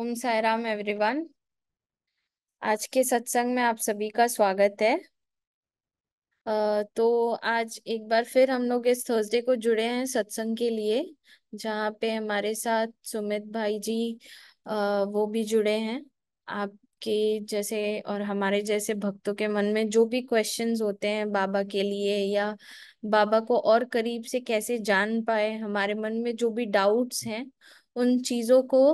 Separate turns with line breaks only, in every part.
ओम Sai Ram everyone. आज के सत्संग में आप सभी का स्वागत है। तो आज एक बार फिर हम लोग इस थर्सडे को जुड़े हैं सत्संग के लिए, जहाँ पे हमारे साथ सुमित भाई जी वो भी जुड़े हैं। आपके जैसे और हमारे जैसे भक्तों के मन में जो भी क्वेश्चंस होते हैं बाबा के लिए, या बाबा को और करीब से कैसे जान पाए, हमारे मन में जो भी डाउट्स हैं उन चीजों को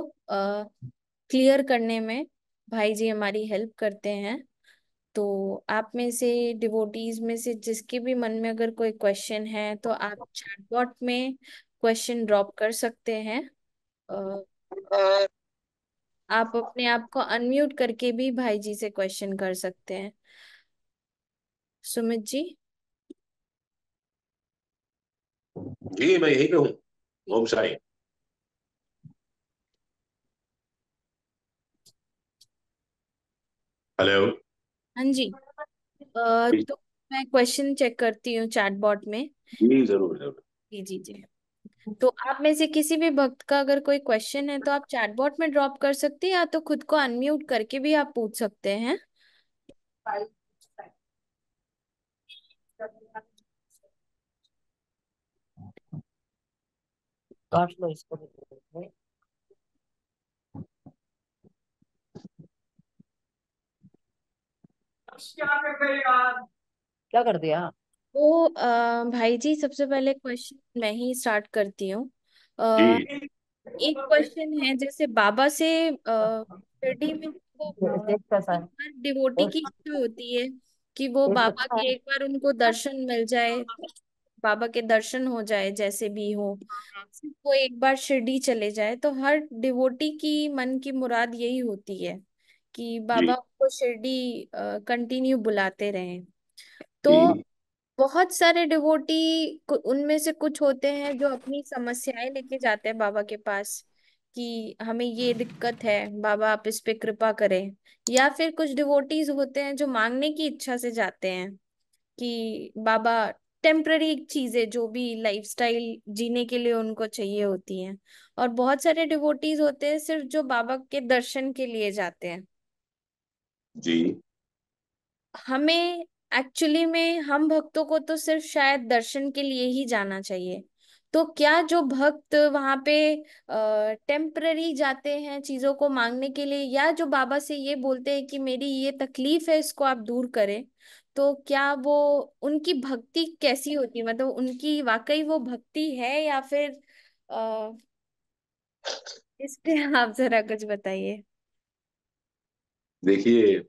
क्लियर करने में भाई जी हमारी हेल्प करते हैं। तो आप में से, डिवोटीज में से जिसके भी मन में अगर कोई क्वेश्चन है तो आप चैटबॉट में क्वेश्चन ड्रॉप कर सकते हैं। अ, आप अपने आप को अनम्यूट करके भी भाई जी से क्वेश्चन कर सकते हैं। सुमित जी।
जी मैं यहीं पे हूँ। ओम साई। हेलो।
हाँ जी। तो मैं क्वेश्चन चेक करती हूँ चैटबॉट में।
जी जरूर जरूर।
जी जी जी। तो आप में से किसी भी भक्त का अगर कोई क्वेश्चन है तो आप चैटबॉट में ड्रॉप कर सकते हैं, या तो खुद को अनम्यूट करके भी आप पूछ सकते हैं।
काट लो इसको भी। क्या कर दिया?
तो भाई जी, सबसे पहले क्वेश्चन मैं ही स्टार्ट करती हूँ। अ,
जी
एक क्वेश्चन है, जैसे बाबा से शिरडी में वो
देख कैसा है।
हर डिवोटी की
टेस्ट
इच्छा होती है कि वो
टेस्ट
बाबा
अच्छा
के
है।
एक बार उनको दर्शन मिल जाए, बाबा के दर्शन हो जाए जैसे भी हो, सिर्फ वो एक बार शिरडी चले जाए। तो हर डिवोटी की मन की मुराद यही होती है कि
जी
बाबा को शिरडी कंटिन्यू बुलाते रहें। तो
जी
बहुत सारे डिवोटी, उनमें से कुछ होते हैं जो अपनी समस्याएं लेके जाते हैं बाबा के पास कि हमें ये दिक्कत है, बाबा आप इस पे कृपा करें। या फिर कुछ डिवोटीज होते हैं जो मांगने की इच्छा से जाते हैं कि बाबा टेम्पररी चीजें जो भी लाइफस्टाइल जीने के लिए उनको चाहिए होती हैं। और बहुत सारे डिवोटीज होते हैं सिर्फ जो बाबा के दर्शन के लिए जाते हैं।
जी
हमें एक्चुअली में, हम भक्तों को तो सिर्फ शायद दर्शन के लिए ही जाना चाहिए। तो क्या जो भक्त वहां पे टेम्पररी जाते हैं चीजों को मांगने के लिए, या जो बाबा से ये बोलते हैं कि मेरी ये तकलीफ है इसको आप दूर करें, तो क्या वो, उनकी भक्ति कैसी होती है? मतलब उनकी वाकई वो भक्ति है, या फिर आ, इस पे आप जरा कुछ बताइए।
देखिए,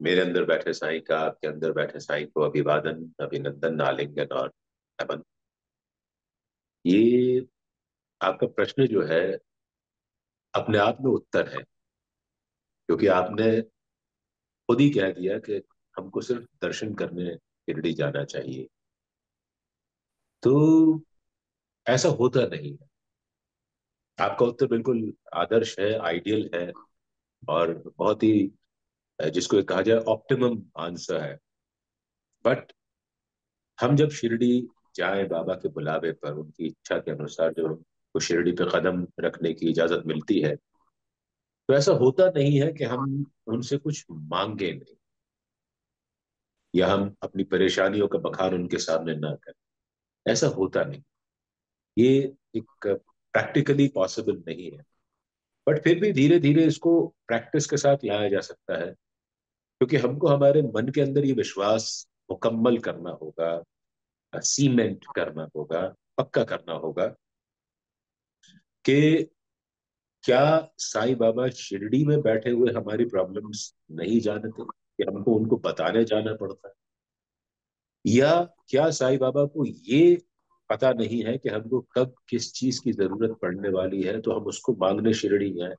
मेरे अंदर बैठे साईं का आपके अंदर बैठे साईं को अभिवादन, अभिनंदन, आलिंगन और नमन। ये आपका प्रश्न जो है अपने आप में उत्तर है, क्योंकि आपने खुद ही कह दिया कि हमको सिर्फ दर्शन करने शिरडी जाना चाहिए। तो ऐसा होता नहीं है। आपका उत्तर बिल्कुल आदर्श है, आइडियल है, और बहुत ही जिसको कहा जाए ऑप्टिमम आंसर है। बट हम जब शिरडी जाए बाबा के बुलावे पर, उनकी इच्छा के अनुसार जब हमको शिरडी पे कदम रखने की इजाजत मिलती है, तो ऐसा होता नहीं है कि हम उनसे कुछ मांगे नहीं, या हम अपनी परेशानियों का बखान उनके सामने ना करें। ऐसा होता नहीं। ये एक प्रैक्टिकली पॉसिबल नहीं है। बट फिर भी धीरे धीरे इसको प्रैक्टिस के साथ लाया जा सकता है, क्योंकि हमको हमारे मन के अंदर ये विश्वास मुकम्मल करना होगा, सीमेंट करना होगा, पक्का करना होगा कि क्या साईं बाबा शिरडी में बैठे हुए हमारी प्रॉब्लम्स नहीं जानते, कि हमको उनको बताने जाना पड़ता है? या क्या साईं बाबा को ये पता नहीं है कि हमको कब किस चीज की जरूरत पड़ने वाली है तो हम उसको मांगने शिरडी जाए?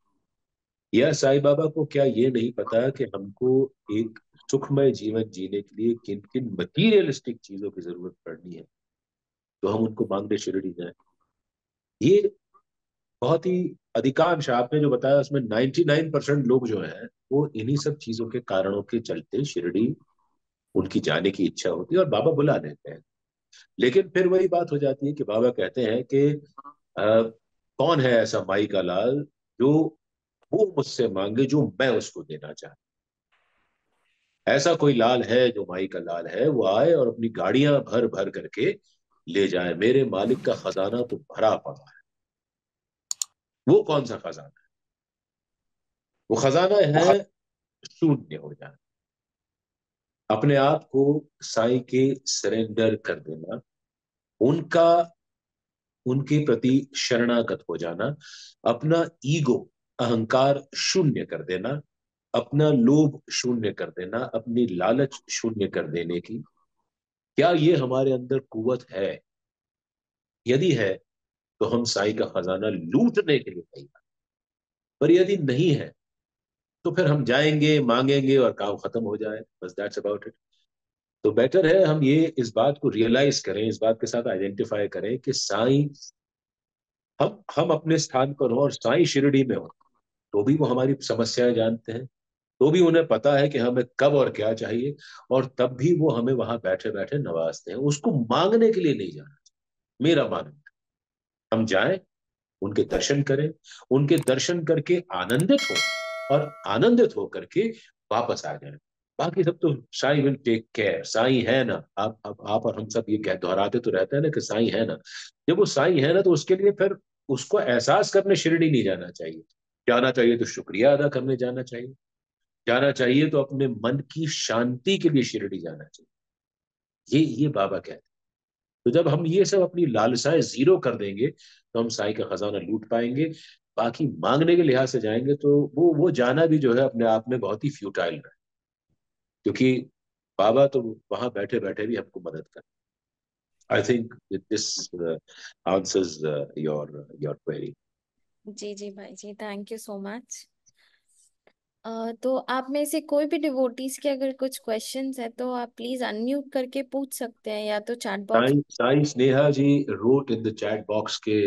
या साईं बाबा को क्या ये नहीं पता कि हमको एक सुखमय जीवन जीने के लिए किन किन मटीरियलिस्टिक चीजों की जरूरत पड़नी है, तो हम उनको मांगने शिरडी जाए? ये बहुत ही अधिकांश आपने जो बताया उसमें 99% लोग जो हैं वो इन्हीं सब चीजों के कारणों के चलते शिरडी उनकी जाने की इच्छा होती है और बाबा बुला लेते हैं। लेकिन फिर वही बात हो जाती है कि बाबा कहते हैं कि कौन है ऐसा माई का लाल जो वो मुझसे मांगे जो मैं उसको देना चाहता। ऐसा कोई लाल है जो माई का लाल है, वो आए और अपनी गाड़ियां भर भर करके ले जाए। मेरे मालिक का खजाना तो भरा पड़ा है। वो कौन सा खजाना है? वो खजाना है शून्य हो जाना, अपने आप को साईं के सरेंडर कर देना, उनका उनके प्रति शरणागत हो जाना, अपना ईगो, अहंकार शून्य कर देना, अपना लोभ शून्य कर देना, अपनी लालच शून्य कर देने की। क्या ये हमारे अंदर कुवत है? यदि है तो हम साईं का खजाना लूटने के लिए तैयार। पर यदि नहीं है तो फिर हम जाएंगे, मांगेंगे और काम खत्म हो जाए, बस दैट्स अबाउट इट। तो बेटर है हम ये इस बात को रियलाइज करें, इस बात के साथ आइडेंटिफाई करें कि साईं, हम अपने स्थान पर हो और साईं शिरडी में हो, तो भी वो हमारी समस्याएं जानते हैं, तो भी उन्हें पता है कि हमें कब और क्या चाहिए, और तब भी वो हमें वहां बैठे बैठे नवाजते हैं। उसको मांगने के लिए नहीं जाना, मेरा मानना। हम जाएं, उनके दर्शन करें, उनके दर्शन करके आनंदित हो, और आनंदित हो करके वापस आ जाएं। बाकी सब तो Sai will take care. Sai है ना, आप और हम सब ये कह दोहराते तो रहते हैं ना कि साईं है ना। जब वो साईं है ना, तो उसके लिए फिर उसको एहसास करने शिरडी नहीं जाना चाहिए। जाना चाहिए तो शुक्रिया अदा करने जाना चाहिए, जाना चाहिए तो अपने मन की शांति के लिए शिरडी जाना चाहिए। ये बाबा कहते हैं। तो जब हम ये सब अपनी लालसाएं जीरो कर देंगे, तो हम साईं का खजाना लूट पाएंगे। बाकी मांगने के लिहाज से जाएंगे तो वो जाना भी जो है अपने आप में बहुत ही फ्यूटाइल है, क्योंकि बाबा तो वहां बैठे बैठे भी हमको मदद कर। I think this answers your query.
जी जी भाई जी, थैंक यू सो मच। तो आप में से कोई भी डिवोटीज के अगर कुछ क्वेश्चंस है तो आप प्लीज अनम्यूट करके पूछ सकते हैं, या तो chat box.
Sai Sai Sneha ji wrote in the chat box के,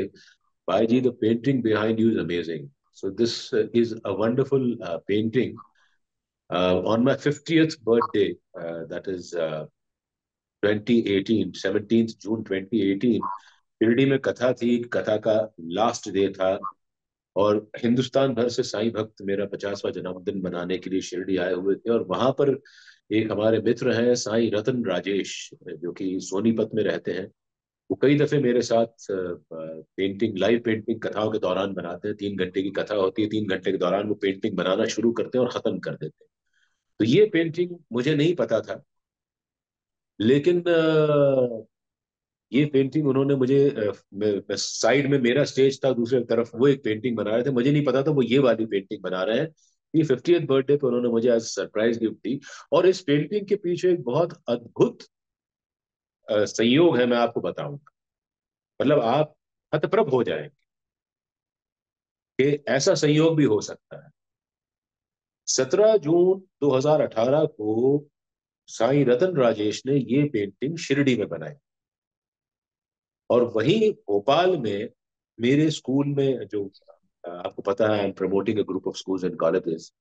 Bhai ji, the painting behind you is amazing. So this is a wonderful painting. On my 50th birthday, that is 2018, 17th June 2018, Shirdi में कथा थी, कथा का लास्ट डे था, और हिंदुस्तान भर से साईं भक्त मेरा 50वां जन्मदिन मनाने के लिए शिरडी आए हुए थे। और वहां पर एक हमारे मित्र हैं साईं रतन राजेश, जो कि सोनीपत में रहते हैं। वो कई दफे मेरे साथ पेंटिंग, लाइव पेंटिंग कथाओं के दौरान बनाते हैं। 3 घंटे की कथा होती है, 3 घंटे के दौरान वो पेंटिंग बनाना शुरू करते हैं और खत्म कर देते हैं। तो ये पेंटिंग मुझे नहीं पता था, लेकिन ये पेंटिंग उन्होंने मुझे साइड में मेरा स्टेज था, दूसरी तरफ वो एक पेंटिंग बना रहे थे, मुझे नहीं पता था वो ये वाली पेंटिंग बना रहे हैं। ये 50th बर्थडे पे उन्होंने मुझे आज सरप्राइज गिफ्ट दी। और इस पेंटिंग के पीछे एक बहुत अद्भुत संयोग है, मैं आपको बताऊंगा। मतलब आप हतप्रभ हो जाएंगे कि ऐसा संयोग भी हो सकता है। 17 जून 2018 को साईं रतन राजेश ने ये पेंटिंग शिरडी में बनाई, और वहीं भोपाल में मेरे स्कूल में जो, आपको पता है, I am promoting a group of schools and colleges,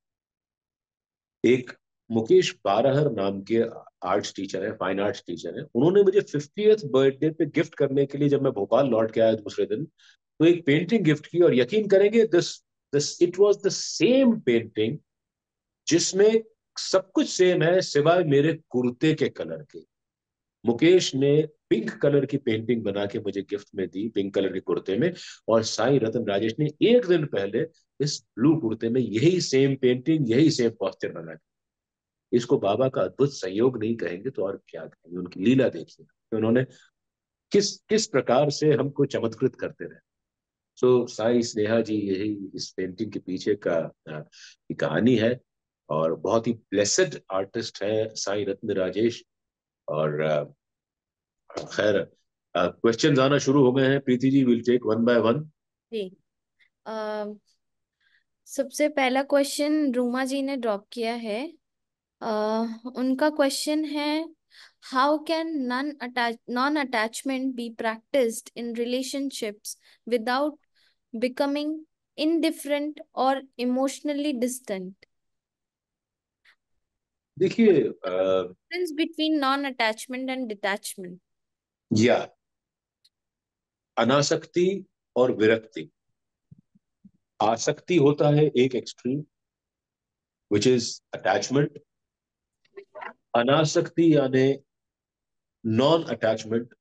एक मुकेश बारहर नाम के आर्ट्स टीचर है, फाइन आर्ट्स टीचर है, उन्होंने मुझे 50th बर्थडे पे गिफ्ट करने के लिए, जब मैं भोपाल लौट के आया दूसरे दिन, तो एक पेंटिंग गिफ्ट की। और यकीन करेंगे, this this it was the same painting जिसमें सब कुछ सेम है सिवाय मेरे कुर्ते के कलर के। मुकेश ने पिंक कलर की पेंटिंग बना के मुझे गिफ्ट में दी, पिंक कलर के कुर्ते में, और साईं रतन राजेश ने एक दिन पहले इस ब्लू कुर्ते में यही सेम पेंटिंग, यही सेम पोस्टर बना के। इसको बाबा का अद्भुत संयोग नहीं कहेंगे तो और क्या कहेंगे, उनकी लीला देखिए कि उन्होंने किस किस प्रकार से हमको चमत्कृत करते रहे। सो साईं स्नेहा जी यही इस पेंटिंग के पीछे का की कहानी है। और बहुत ही ब्लेसेड आर्टिस्ट है साईं रत्न राजेश। और खैर, क्वेश्चंस आना शुरू हो गए हैं, Preeti ji, will take one by one.
जी। अ, सबसे पहला क्वेश्चन रूमा जी ने ड्रॉप किया है। उनका क्वेश्चन है, how can non attachment be practised in relationships without becoming indifferent or emotionally distant?
देखिए,
Difference between non-attachment and detachment.
या अनासक्ति और विरक्ति, आसक्ति होता है एक एक्सट्रीम, विच इज अटैचमेंट। अनासक्ति यानी नॉन अटैचमेंट,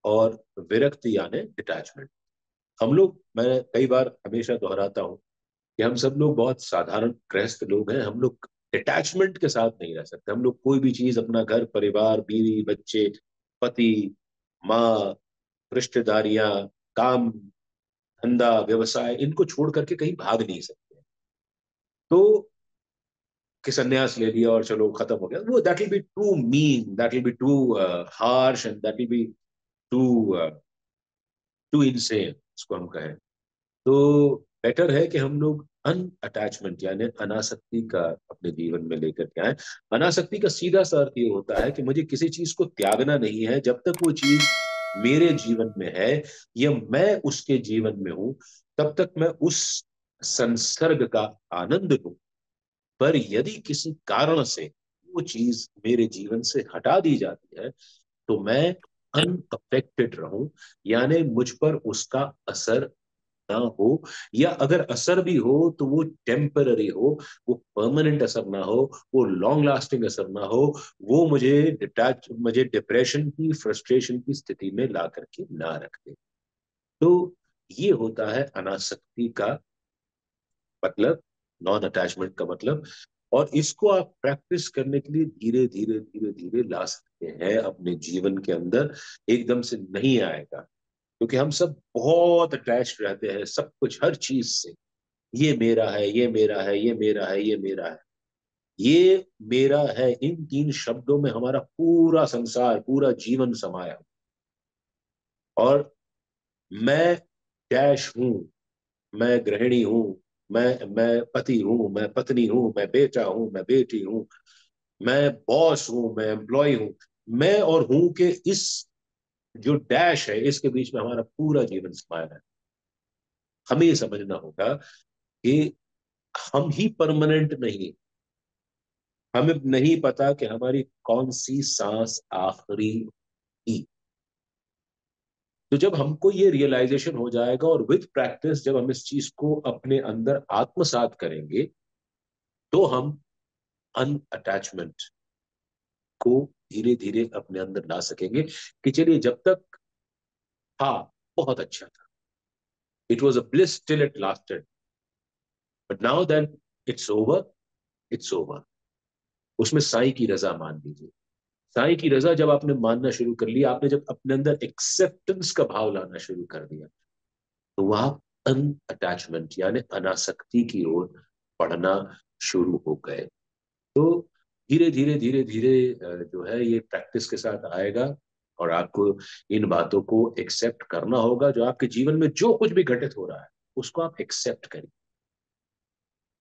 और विरक्ति यानी डिटैचमेंट। हम लोग, मैं कई बार हमेशा दोहराता हूं कि हम सब लोग बहुत साधारण गृहस्थ लोग हैं। हम लोग अटैचमेंट के साथ नहीं रह सकते। हम लोग कोई भी चीज, अपना घर परिवार, बीवी बच्चे, पति, माँ, रिश्तेदारियां, काम धंधा व्यवसाय, इनको छोड़ करके कहीं भाग नहीं सकते। तो कि संन्यास ले लिया और चलो खत्म हो गया, वो that will be too mean, that will be too harsh, and that will be too too insane, इसको हम कहें। तो बेटर है कि हम लोग अन अटैचमेंट यानी अनासक्ति का अपने जीवन में लेकर के आए। अनासक्ति का सीधा सा अर्थ ये होता है कि मुझे किसी चीज को त्यागना नहीं है जब तक वो चीज मेरे जीवन में है या मैं उसके जीवन में हूं, तब तक मैं उस संसर्ग का आनंद लूं। पर यदि किसी कारण से वो चीज मेरे जीवन से हटा दी जाती है, तो मैं अनअफेक्टेड रहूं, यानी मुझ पर उसका असर ना हो, या अगर असर भी हो तो वो टेम्पररी हो, वो परमानेंट असर ना हो, वो लॉन्ग लास्टिंग असर ना हो, वो मुझे डिप्रेशन की, फ्रस्ट्रेशन की स्थिति में ला करके ना रख दे। तो ये होता है अनासक्ति का मतलब, नॉन अटैचमेंट का मतलब। और इसको आप प्रैक्टिस करने के लिए धीरे धीरे धीरे धीरे ला सकते हैं अपने जीवन के अंदर। एकदम से नहीं आएगा, क्योंकि हम सब बहुत अटैच्ड रहते हैं सब कुछ, हर चीज से। ये मेरा है, ये मेरा है, ये मेरा है, ये मेरा है, ये मेरा है, इन तीन शब्दों में हमारा पूरा संसार, पूरा जीवन समाया है। और मैं डैश हूं, मैं गृहिणी हूं, मैं पति हूं, मैं पत्नी हूं, मैं बेटा हूं, मैं बेटी हूं, मैं बॉस हूं, मैं एम्प्लॉय हूं। मैं और हूं के इस जो डैश है, इसके बीच में हमारा पूरा जीवन समाया है। हमें ये समझना होगा कि हम ही परमानेंट नहीं। हमें नहीं पता कि हमारी कौन सी सांस आखिरी थी। तो जब हमको ये रियलाइजेशन हो जाएगा, और विद प्रैक्टिस जब हम इस चीज को अपने अंदर आत्मसात करेंगे, तो हम अन अटैचमेंट को धीरे धीरे अपने अंदर ला सकेंगे। कि चलिए, जब तक था बहुत अच्छा था, it was a bliss till it lasted, but now then it's over, it's over. उसमें साईं की रजा मान लीजिए। साईं की रजा जब आपने मानना शुरू कर लिया, आपने जब अपने अंदर एक्सेप्टेंस का भाव लाना शुरू कर दिया, तो वह अन अटैचमेंट यानी अनासक्ति की ओर बढ़ना शुरू हो गए। तो धीरे धीरे धीरे धीरे जो है ये प्रैक्टिस के साथ आएगा। और आपको इन बातों को एक्सेप्ट करना होगा। जो आपके जीवन में जो कुछ भी घटित हो रहा है, उसको आप एक्सेप्ट करिए।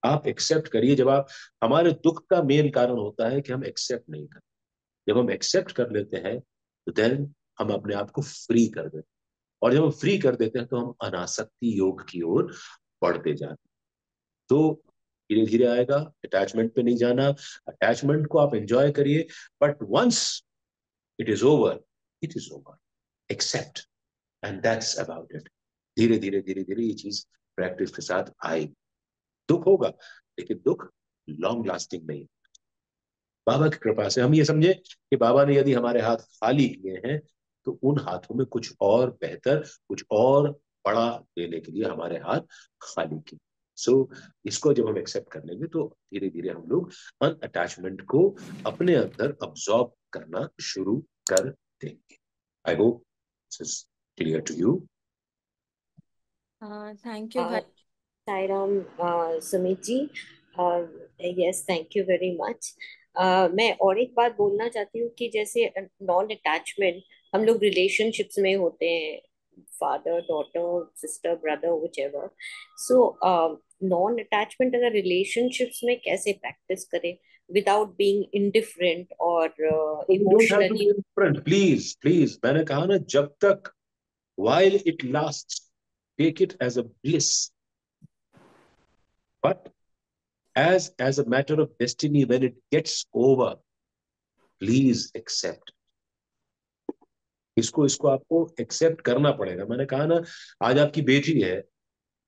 आप एक्सेप्ट करिए। जब आप, हमारे दुख का मेन कारण होता है कि हम एक्सेप्ट नहीं करते। जब हम एक्सेप्ट कर लेते हैं, तो देन हम अपने आप को फ्री कर देते हैं। और जब हम फ्री कर देते हैं, तो हम अनासक्ति योग की ओर बढ़ते जाते हैं। तो धीरे धीरे आएगा। अटैचमेंट पे नहीं जाना। अटैचमेंट को आप एंजॉय करिए, but once it is over, it is over. Accept, and that's about it. धीरे धीरे धीरे धीरे ये चीज प्रैक्टिस के साथ आएगी। दुख होगा, लेकिन दुख लॉन्ग लास्टिंग नहीं। बाबा की कृपा से हम ये समझे कि बाबा ने यदि हमारे हाथ खाली किए हैं, तो उन हाथों में कुछ और बेहतर, कुछ और बड़ा देने के लिए हमारे हाथ खाली किए। सो इसको जब हम एक्सेप्ट कर लेंगे, तो धीरे धीरे हम लोग अन अटैचमेंट को अपने अंदर अब्सॉर्ब करना शुरू कर देंगे। I hope this is clear to you.
हाँ, थैंक यू भाई।
Sai Ram Sumit ji. Yes, thank you very much. मैं और एक बात बोलना चाहती हूँ कि जैसे नॉन अटैचमेंट हम लोग रिलेशनशिप्स में होते हैं, father daughter sister brother whichever. So non attachment अगर रिलेशनशिप्स में कैसे प्रैक्टिस करें विदाउट बीइंग इनडिफरेंट और
you don't have to
emotionally.
Be different, please please. मैंने कहा ना, जब तक, while it lasts, take it as a bliss, but as a matter of destiny, when it gets over, please accept। इसको इसको आपको accept करना पड़ेगा। मैंने कहा ना, आज आपकी बेटी है,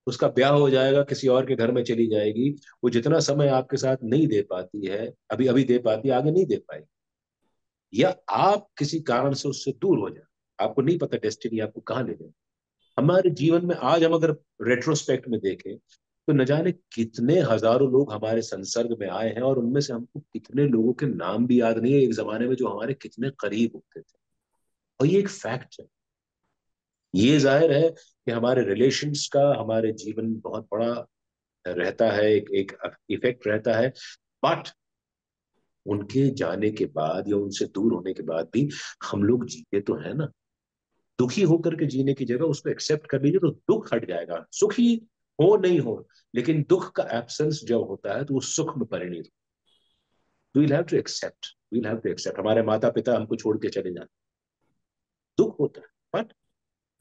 उसका ब्याह हो जाएगा, किसी और के घर में चली जाएगी, वो जितना समय आपके साथ नहीं दे पाती है, अभी अभी दे पाती है, आगे नहीं दे पाएगी। या आप किसी कारण से उससे दूर हो जाए, आपको नहीं पता डेस्टिनी आपको कहाँ ले जाए। हमारे जीवन में आज हम अगर रेट्रोस्पेक्ट में देखें तो न जाने कितने हजारों लोग हमारे संसर्ग में आए हैं, और उनमें से हमको कितने लोगों के नाम भी याद नहीं है एक जमाने में जो हमारे कितने करीब होते थे। और ये एक फैक्ट है। ये जाहिर है कि हमारे रिलेशंस का हमारे जीवन में बहुत बड़ा रहता है, एक इफेक्ट रहता है। बट उनके जाने के बाद या उनसे दूर होने के बाद भी हम लोग जीते तो है ना। दुखी होकर के जीने की जगह उसको एक्सेप्ट कर लीजिए तो दुख हट जाएगा। सुखी हो नहीं हो, लेकिन दुख का एब्सेंस जब होता है तो वो सुख में परिणत। We'll have to accept, we'll have to accept. हमारे माता पिता हमको छोड़ के चले जाते, दुख होता है, बट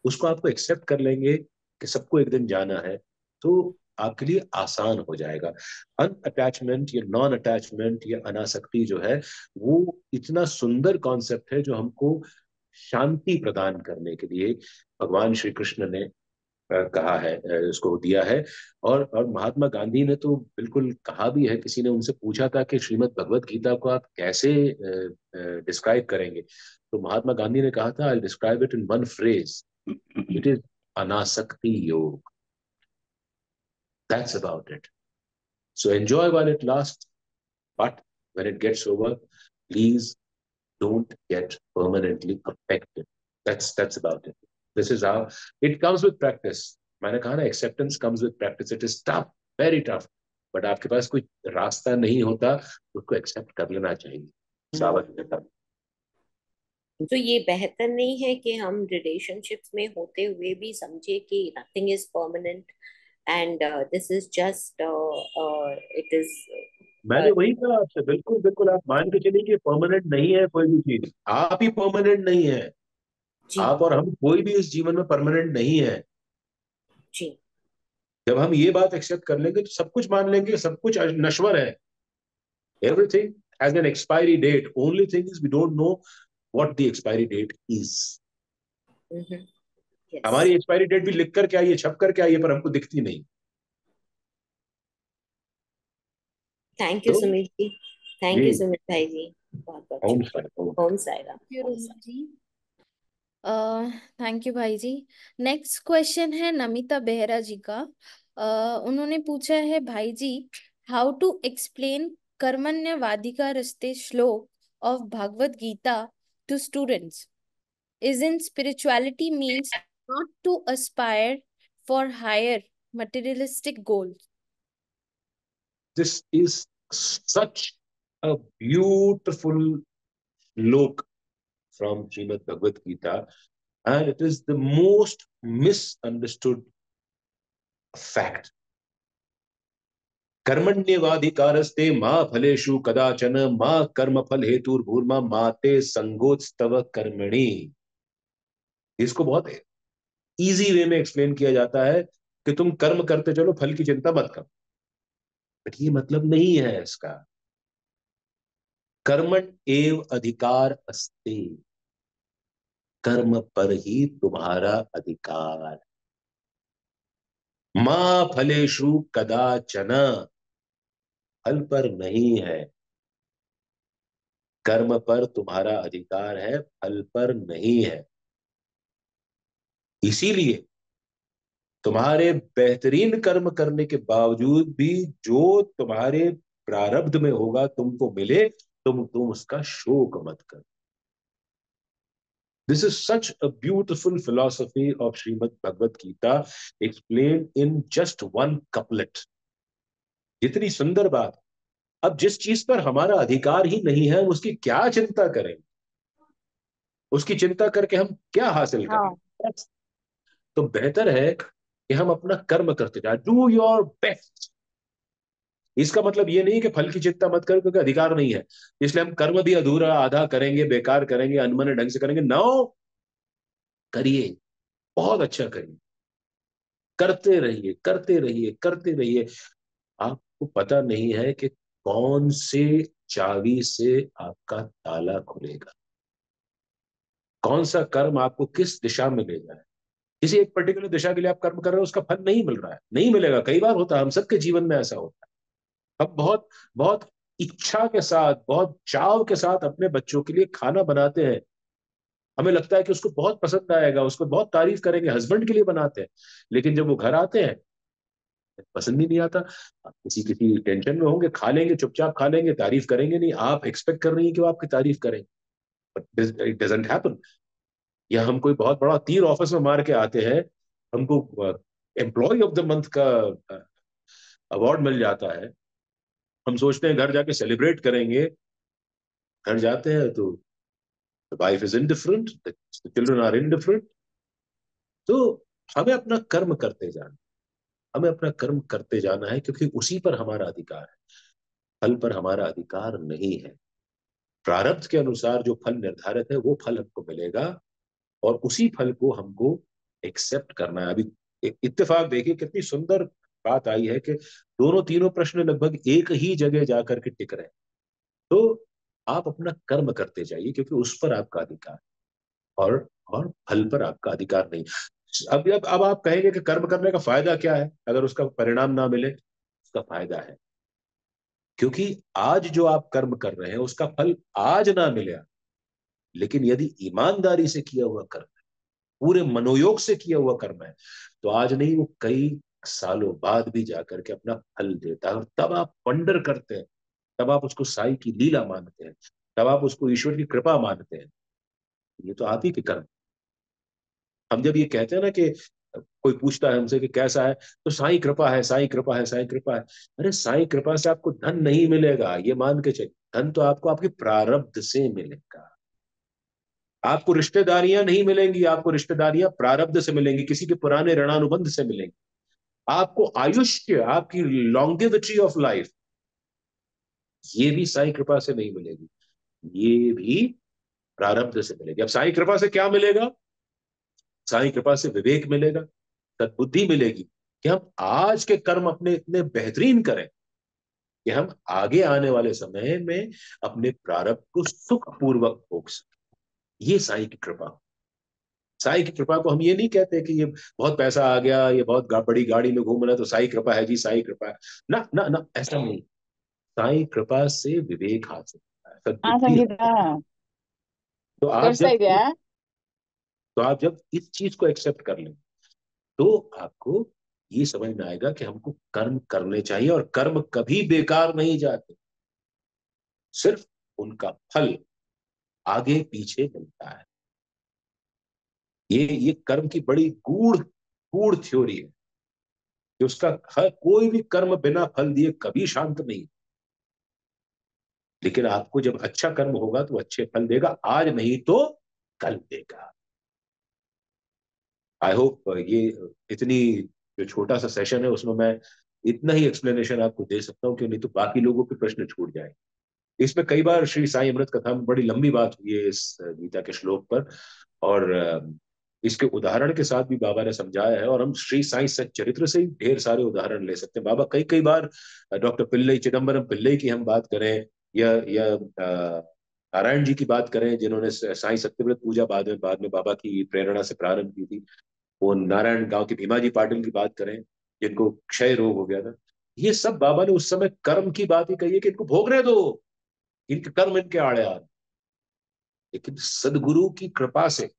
उसको आपको एक्सेप्ट कर लेंगे कि सबको एक दिन जाना है, तो आपके लिए आसान हो जाएगा। अनअटैचमेंट या नॉन अटैचमेंट या अनासक्ति जो है, वो इतना सुंदर कॉन्सेप्ट है जो हमको शांति प्रदान करने के लिए भगवान श्री कृष्ण ने कहा है, उसको दिया है। और महात्मा गांधी ने तो बिल्कुल कहा भी है, किसी ने उनसे पूछा था कि श्रीमद् भगवत गीता को आप कैसे डिस्क्राइब करेंगे, तो महात्मा गांधी ने कहा था, I describe it in one phrase, it is Anasakti Yoga. That's about it. So enjoy while it lasts, but when it gets over, please don't get permanently affected. That's about it. This is how it comes with practice. मैंने कहा ना, acceptance comes with practice. It is tough, very tough. But आपके पास कोई रास्ता नहीं होता, उसको accept कर लेना चाहिए सावधानी।
तो ये बेहतर नहीं है कि हम रिलेशनशिप्स में होते हुए भी समझे कि nothing is permanent and this is just it is.
मैंने वही कहा आपसे, बिल्कुल बिल्कुल, आप मान के चलिए कि परमानेंट नहीं है कोई भी चीज, आप ही परमानेंट नहीं है।
जी
आप और हम कोई भी इस जीवन में परमानेंट नहीं है।
जी।
जब हम ये बात एक्सेप्ट कर लेंगे तो सब कुछ मान लेंगे, सब कुछ नश्वर है। Everything has an expiry date, only thing is we don't know what the expiry date is.
Yes.
हमारी एक्सपायरी डेट भी लिख कर के आई है, छप कर के आई है, पर हमको दिखती नहीं।
थैंक यू
तो
सुमित जी। थैंक
जी,
यू सुमित भाई जी। बहुत बहुत
ओम
शुक्रिया।
Sir Om.
Om Sai Ram.
You
Om
Roma
Sai.
Ji. Thank you भाई जी। नेक्स्ट क्वेश्चन है नमिता बेहरा जी का। उन्होंने पूछा है, भाई जी, हाउ टू एक्सप्लेन कर्मण्यवाधिका रस्ते श्लोक of Bhagavad Gita to students? Is in spirituality means not to aspire for higher materialistic goals.
This is such a beautiful look from Srimad Bhagavad Gita, and it is the most misunderstood fact. कर्मण्यवाधिकारस्ते माँ फलेषु कदाचन माँ कर्म फल हेतुर्भूर्मा माते संगोत्स्तव कर्मणि। इसको बहुत इजी वे में एक्सप्लेन किया जाता है कि तुम कर्म करते चलो, फल की चिंता मत करो। बट ये मतलब नहीं है इसका। कर्मण एव अधिकार अस्ते, कर्म पर ही तुम्हारा अधिकार। माँ फलेषु कदाचन, फल पर नहीं है। कर्म पर तुम्हारा अधिकार है, फल पर नहीं है। इसीलिए तुम्हारे बेहतरीन कर्म करने के बावजूद भी जो तुम्हारे प्रारब्ध में होगा तुमको मिले, तुम उसका शोक मत करो। This is such a beautiful philosophy of Srimad Bhagavad Gita explained in just one couplet. जितनी सुंदर बात। अब जिस चीज पर हमारा अधिकार ही नहीं है, हम उसकी क्या चिंता करेंगे? उसकी चिंता करके हम क्या हासिल
हाँ।
करेंगे? तो बेहतर है कि हम अपना कर्म करते जाए, डू योर बेस्ट। इसका मतलब ये नहीं कि फल की चिंता मत करो क्योंकि अधिकार नहीं है, इसलिए हम कर्म भी अधूरा आधा करेंगे, बेकार करेंगे, अनमने ढंग से करेंगे। नो, करिए, बहुत अच्छा करिए, करते रहिए करते रहिए करते रहिए। आपको पता नहीं है कि कौन से चाबी से आपका ताला खुलेगा, कौन सा कर्म आपको किस दिशा में ले जाए। किसी एक पर्टिकुलर दिशा के लिए आप कर्म कर रहे हो, उसका फल नहीं मिल रहा है, नहीं मिलेगा। कई बार होता है, हम सबके जीवन में ऐसा होता है। हम बहुत बहुत इच्छा के साथ, बहुत चाव के साथ अपने बच्चों के लिए खाना बनाते हैं। हमें लगता है कि उसको बहुत पसंद आएगा, उसको बहुत तारीफ करेंगे, हस्बैंड के लिए बनाते हैं। लेकिन जब वो घर आते हैं, पसंद ही नहीं आता। आप किसी किसी टेंशन में होंगे, खा लेंगे, चुपचाप खा लेंगे, तारीफ करेंगे नहीं। आप एक्सपेक्ट कर रही हैं कि वो आपकी तारीफ करें, बट इट डजंट हैपन। या हम कोई बहुत बड़ा तीर ऑफिस में मार के आते हैं, हमको एम्प्लॉय ऑफ द मंथ का अवार्ड मिल जाता है, हम सोचते हैं घर जाके सेलिब्रेट करेंगे। घर जाते हैं तो the wife is indifferent, the children are indifferent. तो हमें अपना कर्म करते जाना, हमें अपना कर्म करते जाना है, क्योंकि उसी पर हमारा अधिकार है, फल पर हमारा अधिकार नहीं है। प्रारब्ध के अनुसार जो फल निर्धारित है वो फल हमको मिलेगा, और उसी फल को हमको एक्सेप्ट करना है। अभी इत्तेफाक देखिए कितनी सुंदर बात आई है कि दोनों तीनों प्रश्न लगभग एक ही जगह जाकर के टिक रहे हैं। तो आप अपना कर्म करते जाइए, क्योंकि उस पर आपका अधिकार है, और फल पर आपका अधिकार नहीं। अब आप कहेंगे कि कर्म करने का फायदा क्या है अगर उसका परिणाम ना मिले। उसका फायदा है, क्योंकि आज जो आप कर्म कर रहे हैं उसका फल आज ना मिले, लेकिन यदि ईमानदारी से किया हुआ कर्म, पूरे मनोयोग से किया हुआ कर्म है, तो आज नहीं, वो कई सालों बाद भी जाकर के अपना फल देता है। और तब आप वंडर करते हैं, तब आप उसको साई की लीला मानते हैं, तब आप उसको ईश्वर की कृपा मानते हैं। ये तो आप ही के कर्म। हम जब ये कहते हैं ना कि कोई पूछता है हमसे कि कैसा है, तो साई कृपा है, साई कृपा है, साई कृपा है। अरे साई कृपा से आपको धन नहीं मिलेगा, ये मान के चलिए। धन तो आपको आपके प्रारब्ध से मिलेगा। आपको रिश्तेदारियां नहीं मिलेंगी, आपको रिश्तेदारियां प्रारब्ध से मिलेंगी, किसी के पुराने ऋणानुबंध से मिलेंगी। आपको आयुष्य, आपकी लॉन्गेविटी ऑफ लाइफ, ये भी साई कृपा से नहीं मिलेगी, ये भी प्रारब्ध से मिलेगी। अब साई कृपा से क्या मिलेगा? साई कृपा से विवेक मिलेगा, सद्बुद्धि मिलेगी, कि हम आज के कर्म अपने इतने बेहतरीन करें कि हम आगे आने वाले समय में अपने प्रारब्ध को सुखपूर्वक भोग सकें। ये साई की कृपा। साई की कृपा को हम ये नहीं कहते कि ये बहुत पैसा आ गया, ये बहुत बड़ी गाड़ी में घूम रहा है तो साई कृपा है जी, साई कृपा है। ना ना ना, ऐसा नहीं। साई कृपा से विवेक हासिल होता है,
हाँ
सद्बुद्धि
संगीता,
हासिल। तो आप
फिर
जब
से गया।
तो आप जब इस चीज को एक्सेप्ट कर लें, तो आपको ये समझ में आएगा कि हमको कर्म करने चाहिए, और कर्म कभी बेकार नहीं जाते। सिर्फ उनका फल आगे पीछे मिलता है। ये कर्म की बड़ी गूढ़ गूढ़ थ्योरी है कि उसका हर कोई भी कर्म बिना फल दिए कभी शांत नहीं। लेकिन आपको जब अच्छा कर्म होगा तो अच्छे फल देगा, आज नहीं तो कल देगा। आई होप ये इतनी जो छोटा सा सेशन है उसमें मैं इतना ही एक्सप्लेनेशन आपको दे सकता हूँ, कि नहीं तो बाकी लोगों के प्रश्न छूट जाए। इसमें कई बार श्री साईं अमृत कथा में बड़ी लंबी बात हुई है इस गीता के श्लोक पर, और इसके उदाहरण के साथ भी बाबा ने समझाया है। और हम श्री साईं सच्चरित्र से ही ढेर सारे उदाहरण ले सकते हैं। बाबा कई कई बार डॉक्टर पिल्लई, चिदम्बरम पिल्लई की हम बात करें, या नारायण जी की बात करें, जिन्होंने साईं सत्यव्रत पूजा बाद में बाबा की प्रेरणा से प्रारंभ की थी, वो नारायण गांव के भीमाजी पाटिल की बात करें, जिनको क्षय रोग हो गया था। ये सब बाबा ने उस समय कर्म की बात ही कही है कि इनको भोगने दो, इनके कर्म इनके आड़े आ रहे। लेकिन सदगुरु की कृपा से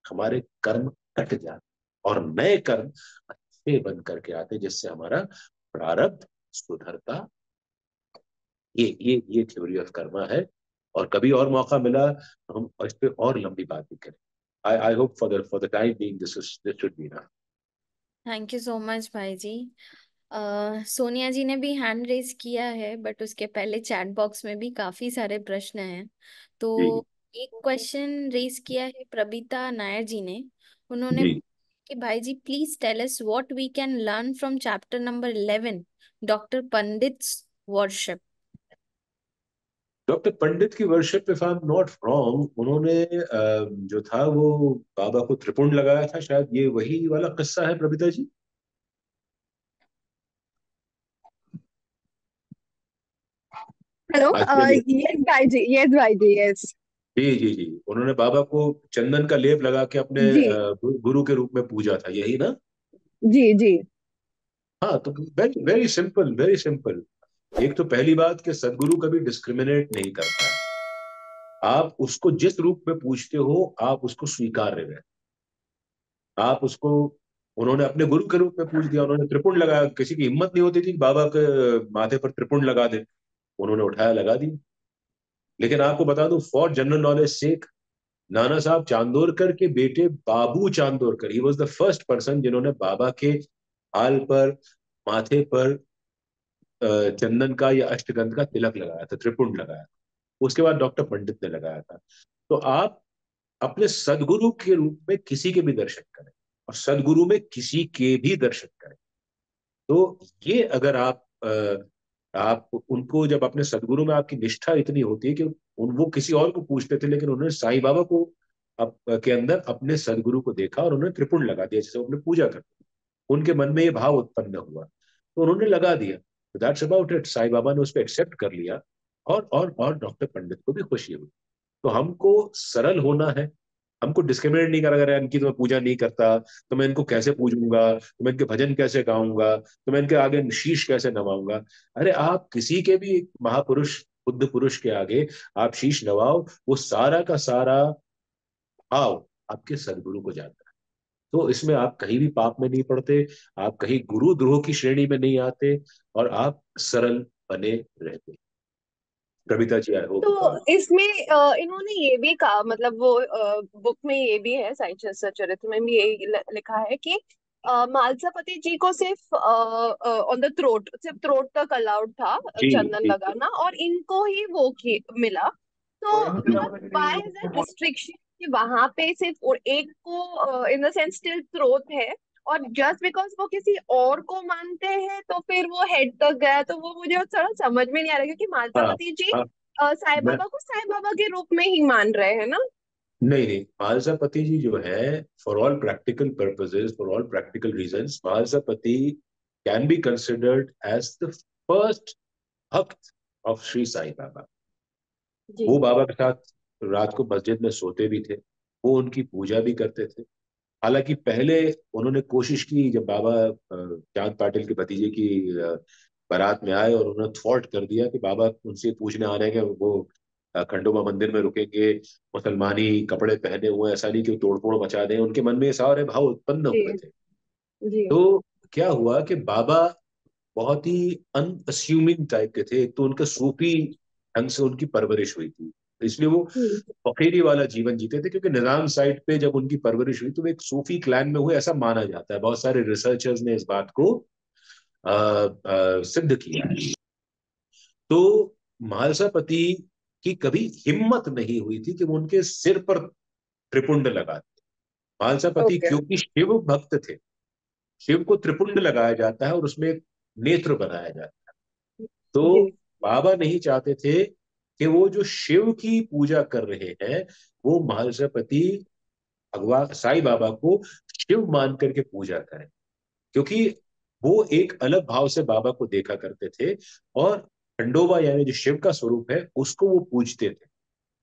हमारे कर्म कट जाते, और नए कर्म अच्छे बन करके आते, जिससे हमारा प्रारब्ध सुधरता। ये थ्योरी ऑफ कर्मा है। और कभी और मौका मिला तो हम इस पे और लंबी बात भी करें। I hope for the time being this should be ना।
थैंक यू सो मच भाई जी। सोनिया जी ने भी हैंड रेज किया है, बट उसके पहले चैट बॉक्स में भी काफी सारे प्रश्न हैं। तो
जी
एक क्वेश्चन रेज किया है प्रबीता नायर जी ने। उन्होंने
जी।
कि भाई जी please tell us what we can learn from chapter number 11, doctor Pandit's worship.
Doctor Pandit की worship, if I am not wrong, उन्होंने जो था वो बाबा को त्रिपुंड लगाया था, शायद ये वही वाला किस्सा है प्रभिता जी।
हेलो।
आज के लिए
यस भाई जी, यस भाई जी, यस।
जी जी जी, उन्होंने बाबा को चंदन का लेप लगा के अपने
जी
गुरु के रूप में पूजा था, यही ना?
जी जी।
हाँ, तो very very simple, very simple. एक तो पहली बात कि सदगुरु कभी डिस्क्रिमिनेट नहीं करता है। आप उसको जिस रूप में पूजते हो आप उसको स्वीकार रहे हैं, आप उसको, उन्होंने अपने गुरु के रूप में पूज दिया, उन्होंने त्रिपुंड लगाया, किसी की हिम्मत नहीं होती थी कि बाबा के माथे पर त्रिपुंड लगा दे, उन्होंने उठाया लगा दी। लेकिन आपको बता दूं फॉर जनरल नॉलेज से, नाना साहब चांदोरकर के बेटे Babu Chandorkar, he was the first person जिन्होंने बाबा के हाल पर, माथे पर चंदन का या अष्टगंध का तिलक लगाया था, त्रिपुंड लगाया था। उसके बाद डॉक्टर पंडित ने लगाया था। तो आप अपने सदगुरु के रूप में किसी के भी दर्शन करें और सदगुरु में किसी के भी दर्शन करें, तो ये अगर आप उनको, जब अपने सदगुरु में आपकी निष्ठा इतनी होती है कि वो किसी और को पूछते थे लेकिन उन्होंने साईं बाबा को के अंदर अपने सदगुरु को देखा और उन्होंने त्रिपुंड लगा दिया, जैसे वो अपने पूजा करते, उनके मन में ये भाव उत्पन्न हुआ तो उन्होंने लगा दिया। तो that's about it, Sai Baba ने उसको एक्सेप्ट कर लिया और डॉक्टर पंडित को भी खुशी हुई। तो हमको सरल होना है, हमको डिस्क्रिमिनेट नहीं करा, अगर इनकी तो मैं पूजा नहीं करता तो मैं इनको कैसे पूजूंगा, तो मैं इनके भजन कैसे गाऊंगा, तो मैं इनके आगे शीश कैसे नवाऊंगा। अरे आप किसी के भी महापुरुष बुद्ध पुरुष के आगे आप शीश नवाओ, वो सारा का सारा भाव आपके सदगुरु को जाता है। तो इसमें आप कहीं भी पाप में नहीं पड़ते, आप कहीं गुरु द्रोह की श्रेणी में नहीं आते, और आप सरल बने रहते। Kavita ji, I hope.
तो इसमें इन्होंने ये भी कहा, मतलब वो बुक में ये भी है, साई सचरित्र में भी यही लिखा है कि मालसापति जी को सिर्फ ऑन द थ्रोट, सिर्फ थ्रोट तक अलाउड था
जी
चंदन
जी
लगाना, और इनको ही वो मिला। तो मतलब व्हाई इज दैट
जी।
रिस्ट्रिक्शन कि वहां पे सिर्फ और एक को इन द सेंस स्टिल थ्रोट है, और जस्ट बिकॉज वो किसी और को मानते हैं तो फिर वो हेड तक गया? तो वो मुझे थोड़ा समझ में नहीं आ रहा, क्योंकि
हाँ
मालसापति जी
हाँ।
साईं
मैं
बाबा को साईं बाबा के रूप में ही मान रहे हैं ना?
नहीं नहीं, महालसापति जी जो है, for all practical purposes, for all practical reasons, Mahalsapati can be considered as the first bhakt of Shri Sai Baba.
जी
वो बाबा के साथ रात को मस्जिद में सोते भी थे, वो उनकी पूजा भी करते थे। हालांकि पहले उन्होंने कोशिश की, जब बाबा चांद पाटिल के भतीजे की बारात में आए और उन्होंने थॉट कर दिया कि बाबा उनसे पूछने आ रहे हैं कि वो खंडोबा मंदिर में रुकेंगे, मुसलमानी कपड़े पहने हुए, ऐसा नहीं कि वो तोड़फोड़ मचा दें, उनके मन में ये सारे भाव उत्पन्न
जी
हुए थे।
जी
तो क्या हुआ कि बाबा बहुत ही अनअस्यूमिंग टाइप के थे, एक तो उनका सूफी ढंग से उनकी परवरिश हुई थी, तो इसलिए वो
हम्म,
फकीरी वाला जीवन जीते थे, क्योंकि निजाम साइड पे जब उनकी परवरिश हुई तो वो एक सूफी क्लैन में हुए ऐसा माना जाता है। बहुत सारे रिसर्चर्स ने इस बात को सिद्ध किया है। तो महालसापति की कभी हिम्मत नहीं हुई थी कि वो उनके सिर पर त्रिपुंड लगाते। महालसापति
ओके।
क्योंकि शिव भक्त थे, शिव को त्रिपुंड लगाया जाता है और उसमें एक नेत्र बनाया जाता है। तो
जी
बाबा नहीं चाहते थे कि वो जो शिव की पूजा कर रहे हैं वो महालसापति भगवान साईं बाबा को शिव मान करके पूजा करें, क्योंकि वो एक अलग भाव से बाबा को देखा करते थे, और खंडोबा यानी जो शिव का स्वरूप है उसको वो पूजते थे।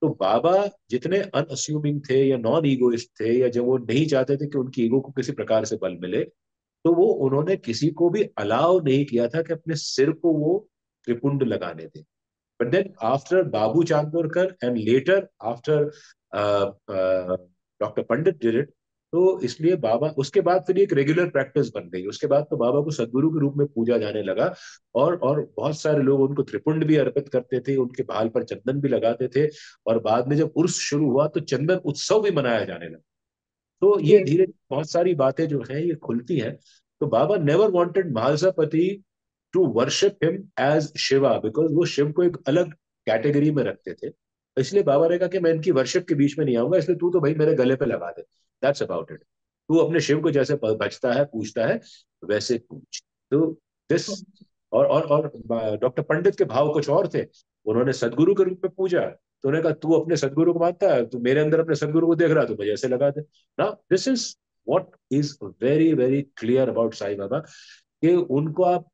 तो बाबा जितने अनअस्यूमिंग थे या नॉन ईगोइस्ट थे, या जब वो नहीं चाहते थे कि उनकी ईगो को किसी प्रकार से बल मिले, तो वो उन्होंने किसी को भी अलाउ नहीं किया था कि अपने सिर को वो त्रिपुंड लगाने दें। But then after Babu Chandorkar and later after doctor Pandit did it, तो इसलिए बाबा, उसके बाद फिर एक रेगुलर प्रैक्टिस बन गई, उसके बाद तो बाबा को सदगुरु के रूप में पूजा जाने लगा। और बहुत सारे लोग उनको त्रिपुंड भी अर्पित करते थे, उनके बाल पर चंदन भी लगाते थे, और बाद में जब उर्स शुरू हुआ तो चंदन उत्सव भी मनाया जाने लगा। तो ये
जी
धीरे बहुत सारी बातें जो हैं ये खुलती हैं। तो Baba never wanted Mahalsapati to worship him as Shiva, because वो शिव को एक अलग कैटेगरी में रखते थे। इसलिए बाबा ने कहा कि मैं इनकी वर्शिप के बीच में नहीं आऊंगा, इसलिए तू तो भाई मेरे गले पे लगा दे, दैट्स अबाउट इट। तू अपने शिव को जैसे भजता है पूछता है वैसे पूछ। तो दिस, और डॉक्टर पंडित के भाव कुछ और थे, उन्होंने सदगुरु के रूप में पूजा, तो उन्होंने कहा तू अपने सदगुरु को मानता है, तू मेरे अंदर अपने सदगुरु को देख रहा है, तो मुझे ऐसे लगा दे। ना, this is what is very very clear about Sai Baba, कि उनको आप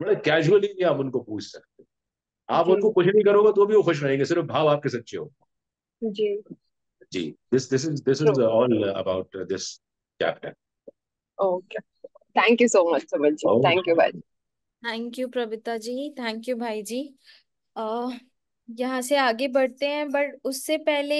बड़े कैजुअली नहीं आप उनको पूछ सकते। आप
जी
उनको कुछ नहीं करोगे तो भी वो खुश रहेंगे, सिर्फ भाव आपके सच्चे हो।
जी।
जी, this is
true.
all about this chapter.
Okay, thank you so much Sumit ji, thank you
Okay.
भाई।
Thank you Pravita ji, thank you भाई जी। अ यहाँ से आगे बढ़ते हैं, बट उससे पहले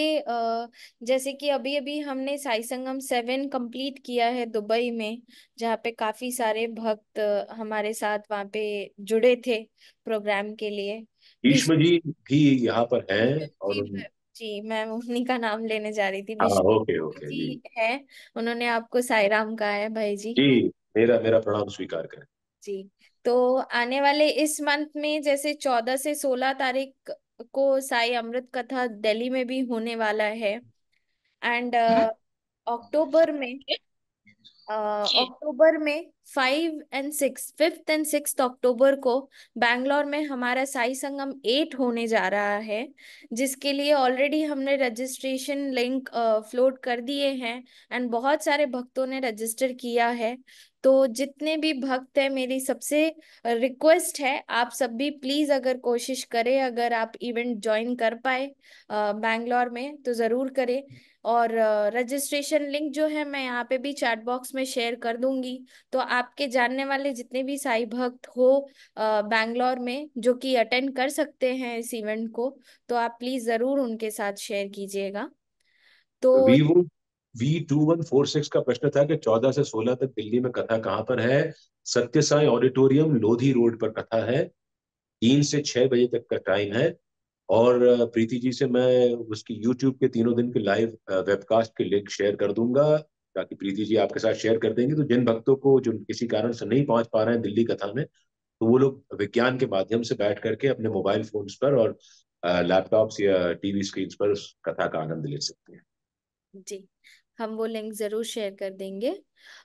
जैसे कि अभी अभी हमने साई संगम 7 कंप्लीट किया है दुबई में, जहाँ पे काफी सारे भक्त हमारे साथ वहाँ पे जुड़े थे प्रोग्राम के लिए।
भीष्म
भीष्म
जी भी यहाँ पर हैं और
जी, जी मैं उन्हीं का नाम लेने जा रही थी।
हाँ,
भीष्म
ओके ओके जी।
जी है, उन्होंने आपको साई राम कहा है भाई जी।
जी, मेरा मेरा प्रणाम स्वीकार करें।
जी, तो आने वाले इस मंथ में जैसे 14 से 16 तारीख को साई अमृत कथा दिल्ली में भी होने वाला है। एंड अक्टूबर में अक्टूबर में 5 एंड 6 5th एंड 6th अक्टूबर को बैंगलोर में हमारा साई संगम 8 होने जा रहा है, जिसके लिए ऑलरेडी हमने रजिस्ट्रेशन लिंक फ्लोट कर दिए हैं एंड बहुत सारे भक्तों ने रजिस्टर किया है। तो जितने भी भक्त हैं, मेरी सबसे रिक्वेस्ट है आप सब भी प्लीज अगर कोशिश करें, अगर आप इवेंट ज्वाइन कर पाए बैंगलोर में तो जरूर करें। और रजिस्ट्रेशन लिंक जो है मैं यहाँ पे भी चैट बॉक्स में शेयर कर दूंगी। तो आपके जानने वाले जितने भी साई भक्त हो बैंगलोर में जो कि अटेंड कर सकते हैं इस इवेंट को, तो आप प्लीज जरूर उनके साथ शेयर कीजिएगा। तो
वीवो V2146 का प्रश्न था कि 14 से 16 तक दिल्ली में कथा कहाँ पर है। सत्य साई ऑडिटोरियम लोधी रोड पर कथा है। 3 से 6 बजे तक का टाइम है। और प्रीति जी से मैं उसकी यूट्यूब के तीनों दिन के लाइव वेबकास्ट के लिंक शेयर कर दूंगा, ताकि प्रीति जी आपके साथ शेयर कर देंगे। तो जिन भक्तों को जो किसी कारण से नहीं पहुंच पा रहे हैं दिल्ली कथा में, तो वो लोग विज्ञान के माध्यम से बैठ करके अपने मोबाइल फोन्स पर और लैपटॉप्स या टीवी स्क्रीन पर उस कथा का आनंद ले सकते हैं।
जी, हम वो लिंक जरूर शेयर कर देंगे।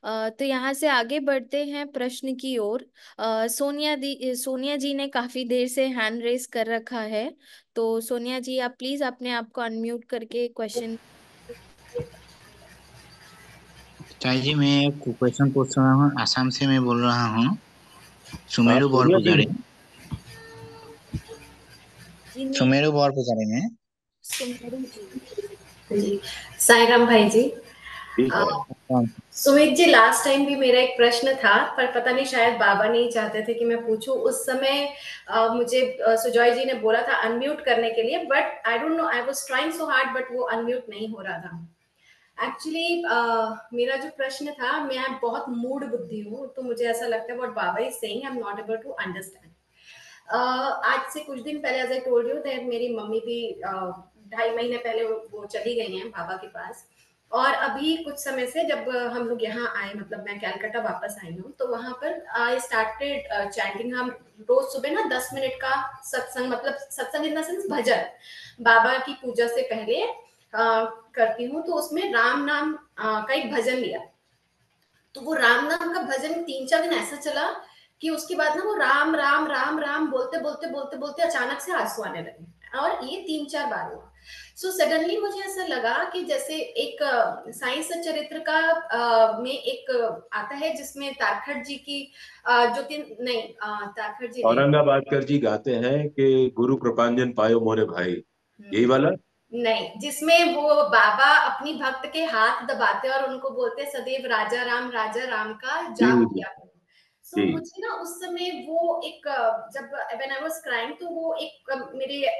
तो यहाँ से आगे बढ़ते हैं प्रश्न की ओर। सोनिया जी ने काफी देर से हैंड रेस कर रखा है। तो सोनिया जी आप प्लीज अपने आप को अनम्यूट करके क्वेश्चन।
चाचा जी, मैं एक क्वेश्चन पूछ रहा हूँ। आसाम से मैं बोल रहा हूँ,
हाँ,
सुमेरु बर
सोनिया जी
पुजारी।
हैं।
जी नहीं,
सुमेरु बर पुजारी में।
सुमेरु जी।
जी, साई राम भाई जी।
ठीक
अ,
है।
अच्छा।
सुमित जी, लास्ट टाइम भी मेरा एक प्रश्न था, पर पता नहीं शायद बाबा नहीं चाहते थे कि मैं पूछूं उस समय। मुझे सुजॉय जी ने बोला था अनम्यूट करने के लिए, but I don't know, I was trying so hard but वो अनम्यूट नहीं हो रहा था। एक्चुअली मेरा जो प्रश्न था, मैं बहुत मूड बुद्धि हूँ, तो मुझे ऐसा लगता है what Baba is saying I am not able to understand. आज से कुछ दिन पहले, as I told you that, मेरी मम्मी भी 2.5 महीने पहले वो चली गई हैं बाबा के पास। और अभी कुछ समय से जब हम लोग यहाँ आए, मतलब मैं कैलकाटा वापस आई हूँ, तो वहां पर आई स्टार्टेड चैंटिंग। हम रोज सुबह ना 10 मिनट का सत्संग, मतलब सत्संग इन द सेंस भजन, बाबा की पूजा से पहले करती हूँ। तो उसमें राम नाम का एक भजन लिया। तो वो राम नाम का भजन 3-4 दिन ऐसा चला कि उसके बाद ना वो राम राम राम राम बोलते बोलते बोलते बोलते अचानक से आंसू आने लगे, और ये 3-4 बार हुआ। सो सडनली मुझे ऐसा लगा कि जैसे एक साई सच्चरित्र का में एक आता है जिसमें तारखड़ जी की जो तीन नहीं, तारखड़ जी नहीं।
औरंगाबाद जी गाते हैं कि गुरु कृपांजन पायो मोरे भाई, यही
हम्म,
वाला।
नहीं, जिसमें वो बाबा अपनी भक्त के हाथ दबाते और उनको बोलते सदैव राजा राम का
जी
जाप
जी
किया करो। सो
जी।
मुझे ना उस समय वो एक जब व्हेन आई वाज क्राइंग, तो वो एक मेरे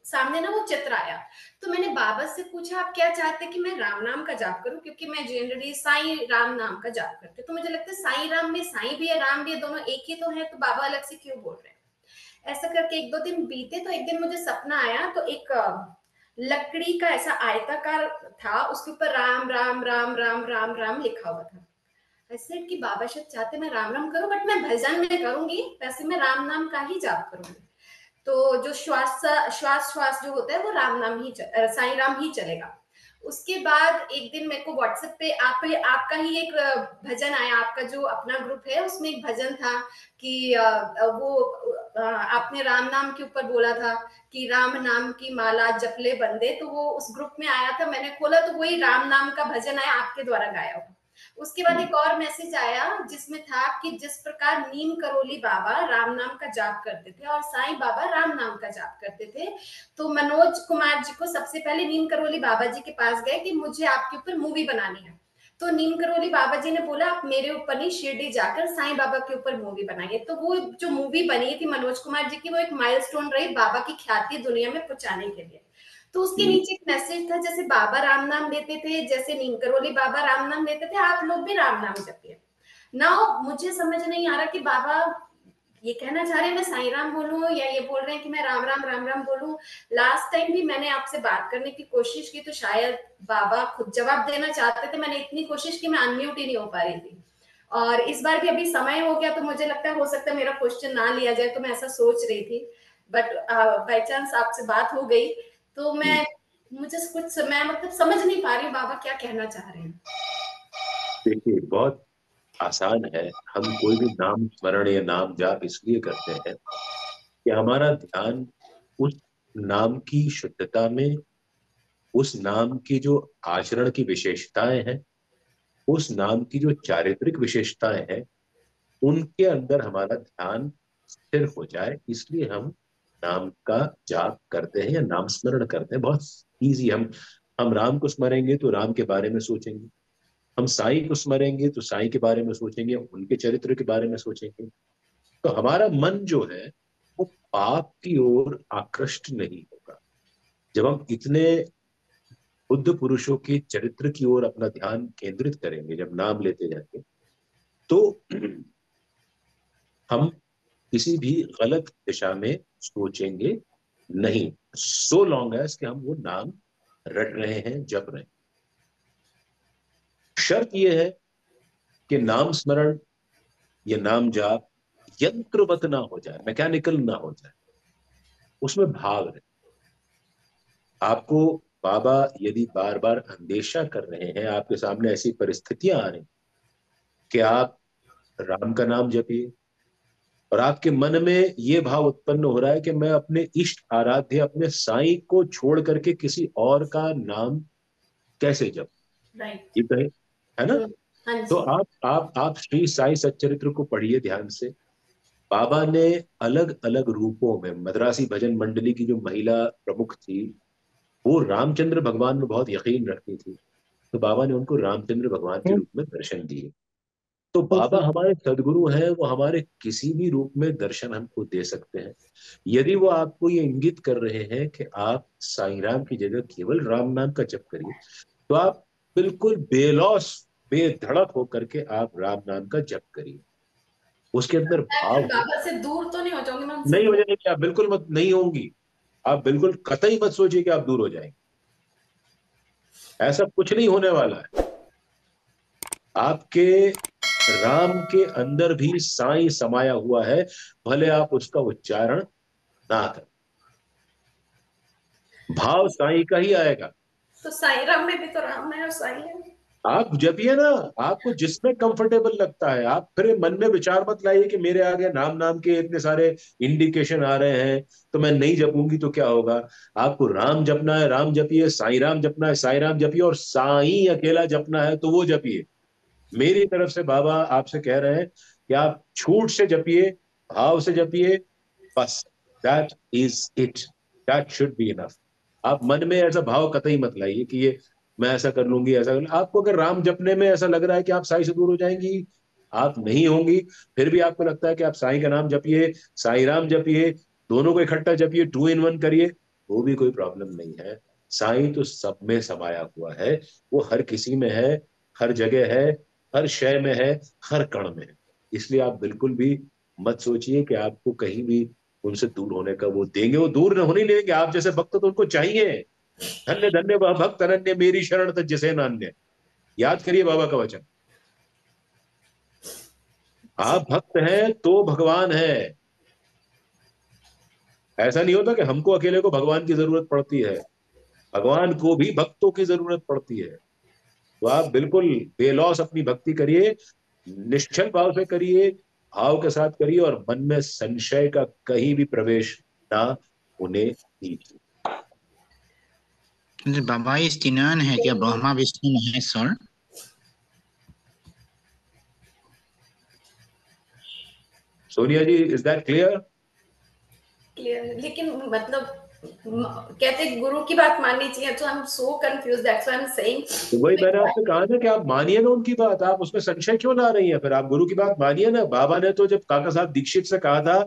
सामने ना वो चित्र आया। तो मैंने बाबा से पूछा आप क्या चाहते हैं कि मैं राम नाम का जाप करूं, क्योंकि मैं जनरली साई राम नाम का जाप करती हूँ। तो मुझे लगता है साई राम में साई भी है, राम भी है, दोनों एक ही तो है, तो बाबा अलग से क्यों बोल रहे हैं। ऐसा करके 1-2 दिन बीते, तो एक दिन मुझे सपना आया, तो एक लकड़ी का ऐसा आयताकार था, उसके ऊपर राम राम राम राम राम राम लिखा हुआ था। ऐसे कि बाबा शायद चाहते मैं राम राम करूं, बट मैं भजन में करूंगी, वैसे मैं राम नाम का ही जाप करूंगी। तो जो श्वास श्वास श्वास जो होता है वो राम नाम ही साई राम ही चलेगा। उसके बाद एक दिन मेरे को व्हाट्सएप पे आपका ही एक भजन आया, आपका जो अपना ग्रुप है उसमें एक भजन था कि वो आपने राम नाम के ऊपर बोला था कि राम नाम की माला जपले बंदे, तो वो उस ग्रुप में आया था। मैंने खोला तो वही राम नाम का भजन आया, आपके द्वारा गाया हुआ।
उसके बाद एक और मैसेज आया जिसमें था कि जिस प्रकार नीम करोली बाबा राम नाम का जाप करते थे और साईं बाबा राम नाम का जाप करते थे, तो मनोज कुमार जी को सबसे पहले नीम करोली बाबा जी के पास गए कि मुझे आपके ऊपर मूवी बनानी है। तो नीम करोली बाबा जी ने बोला आप मेरे ऊपर नहीं, शिरडी जाकर साईं बाबा के ऊपर मूवी बनाइए। तो वो जो मूवी बनी थी मनोज कुमार जी की, वो एक माइलस्टोन रही बाबा की ख्याति दुनिया में पहुंचाने के लिए। तो उसके नीचे एक मैसेज था, जैसे बाबा राम नाम लेते थे, जैसे नीम करोली बाबा राम नाम लेते थे, आप लोग भी राम नाम जपिए। नाउ मुझे समझ नहीं आ रहा कि बाबा ये कहना चाह रहे हैं मैं साईं राम बोलूं या ये बोल रहे हैं कि मैं राम राम बोलूं। लास्ट टाइम भी मैंने आपसे बात करने की कोशिश की तो शायद बाबा खुद जवाब देना चाहते थे, मैंने इतनी कोशिश की मैं अनम्यूट ही नहीं हो पा रही थी। और इस बार भी अभी समय हो गया तो मुझे लगता है हो सकता है मेरा क्वेश्चन ना लिया जाए, तो मैं ऐसा सोच रही थी। बट बाय चांस आपसे बात हो गई तो मुझे कुछ मैं मतलब समझ नहीं पा रही हूँ बाबा क्या कहना चाह रहे हैं।
देखिए, बहुत आसान है। हम कोई भी नाम स्मरण या नाम जाप इसलिए करते हैं कि हमारा ध्यान उस नाम की शुद्धता में, उस नाम की जो आचरण की विशेषताएं हैं, उस नाम की जो चारित्रिक विशेषताएं हैं, उनके अंदर हमारा ध्यान स्थिर हो जाए, इसलिए हम नाम का जाप करते हैं या नाम स्मरण करते हैं। बहुत इजी। हम राम को स्मरेंगे तो राम के बारे में सोचेंगे, हम साईं को स्मरेंगे तो साईं के बारे में सोचेंगे, उनके चरित्र के बारे में सोचेंगे। तो हमारा मन जो है वो पाप की ओर आकृष्ट नहीं होगा। जब हम इतने बुद्ध पुरुषों के चरित्र की ओर अपना ध्यान केंद्रित करेंगे, जब नाम लेते जाएंगे, तो हम किसी भी गलत दिशा में सोचेंगे नहीं, सो लॉन्ग एज कि हम वो नाम रट रहे हैं, जप रहे हैं। शर्त यह है कि नाम स्मरण या नाम जाप यंत्रवत ना हो जाए, मैकेनिकल ना हो जाए, उसमें भाव रहे। आपको बाबा यदि बार बार अंदेशा कर रहे हैं, आपके सामने ऐसी परिस्थितियां आ रही कि आप राम का नाम जपिए, और आपके मन में ये भाव उत्पन्न हो रहा है कि मैं अपने इष्ट आराध्य अपने साईं को छोड़ करके किसी और का नाम कैसे जप,
राइट।
ये कहे, है ना?
हाँ
तो
जी।
आप श्री साई सच्चरित्र को पढ़िए ध्यान से। बाबा ने अलग अलग रूपों में, मद्रासी भजन मंडली की जो महिला प्रमुख थी, वो रामचंद्र भगवान में बहुत यकीन रखती थी, तो बाबा ने उनको रामचंद्र भगवान के रूप में दर्शन दिए। तो बाबा हमारे सदगुरु हैं, वो हमारे किसी भी रूप में दर्शन हमको दे सकते हैं। यदि वो आपको ये इंगित कर रहे हैं कि आप साईं राम की जगह केवल राम नाम का जप करिए, तो आप बिल्कुल बेलौस बेधड़क होकर के आप राम नाम का जप करिए। उसके अंदर
मैं फिर
भाव हो।
बाबा से दूर तो नहीं हो जाऊंगी, मैं उनसे
नहीं हो जाएंगे आप, बिल्कुल मत, नहीं होंगी आप, बिल्कुल कतई मत सोचिए कि आप दूर हो जाएंगे, ऐसा कुछ नहीं होने वाला है। आपके राम के अंदर भी साईं समाया हुआ है, भले आप उसका उच्चारण ना करें, भाव साईं का ही आएगा।
तो साईं राम में भी तो राम है और साईं है।
आप जपिए ना, आपको जिसमें कंफर्टेबल लगता है। आप फिर मन में विचार मत लाइए कि मेरे आगे नाम नाम के इतने सारे इंडिकेशन आ रहे हैं तो मैं नहीं जपूंगी तो क्या होगा। आपको राम जपना है, राम जपिए, साईं राम जपना है, साईं राम जपिए, और साईं अकेला जपना है तो वो जपिए। मेरी तरफ से बाबा आपसे कह रहे हैं कि आप छूट से जपिए, भाव से जपिए, बस। That is it, that should be enough. आप मन में ऐसा भाव कतई मत लाइए कि ये मैं ऐसा कर लूंगी, ऐसा कर लूंगी। आपको अगर राम जपने में ऐसा लग रहा है कि आप साईं से दूर हो जाएंगी, आप नहीं होंगी। फिर भी आपको लगता है कि आप साईं का नाम जपिए, साईं राम जपिए, दोनों को इकट्ठा जपिए, 2 in 1 करिए, वो भी कोई प्रॉब्लम नहीं है। साईं तो सब में समाया हुआ है, वो हर किसी में है, हर जगह है, हर शय में है, हर कण में है। इसलिए आप बिल्कुल भी मत सोचिए कि आपको कहीं भी उनसे दूर होने का वो देंगे, वो दूर होने नहीं देंगे। आप जैसे भक्त तो उनको चाहिए। धन्य धन्य वह भक्त अनन्य, मेरी शरण तज जैसे नान्य। याद करिए बाबा का वचन, आप भक्त हैं तो भगवान है। ऐसा नहीं होता कि हमको अकेले को भगवान की जरूरत पड़ती है, भगवान को भी भक्तों की जरूरत पड़ती है। तो आप बिल्कुल बेलौस अपनी भक्ति करिए, निश्चल भाव से करिए, भाव के साथ करिए, और मन में संशय का कहीं भी प्रवेश ना होने दीजिए।
बाबा इस तीन है क्या, ब्रह्मा विष्णु महेश्वर?
सोनिया जी, इज दैट क्लियर?
क्लियर, लेकिन मतलब कहते गुरु की बात माननी चाहिए, तो I am so confuse, that's why I am saying.
तो वही मैंने आपसे कहा ना कि आप मानिए ना उनकी बात, आप उसमें संशय क्यों ला रही हैं? फिर आप गुरु की बात मानिए ना। बाबा ने तो जब काका साहब दीक्षित से कहा था